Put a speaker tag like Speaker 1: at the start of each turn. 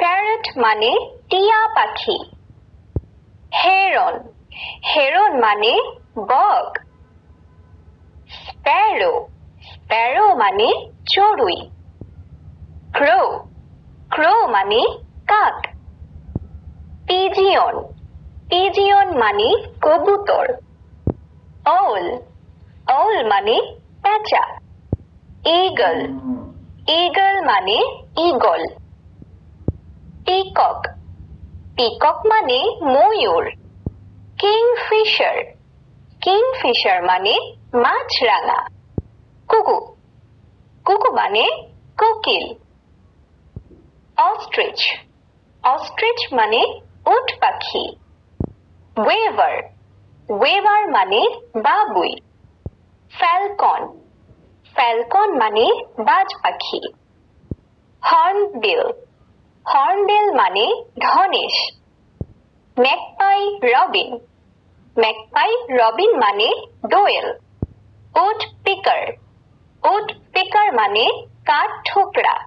Speaker 1: Parrot মানে টিয়া পাখি। হেরন, হেরন মানে বক। স্প্যারো, স্প্যারো মানে চড়ুই। ক্রো, ক্রো মানে কাক। পিজিয়ন, পিজিয়ন মানে কবুতর। ওল, ওল মানে পেঁচা। ঈগল, ঈগল মানে ঈগল। পিকক, পিকক মানে ময়ূর। কিংফিশার, কিংফিশার মানে মাছরাঙা। কুকু, কুকু মানে কোকিল। অস্ট্রিচ, অস্ট্রিচ মানে উট পাখি। ওয়েভার, ওয়েভার মানে বাবুই। ফ্যালকন, ফ্যালকন মানে বাজ পাখি। হর্নবিল, হর্নবিল মানে ধনেশ। ম্যাকপাই রবিন, ম্যাকপাই রবিন মানে দোয়েল। উড পিকার, উড পিকার মানে কাঠ ঠোকরা।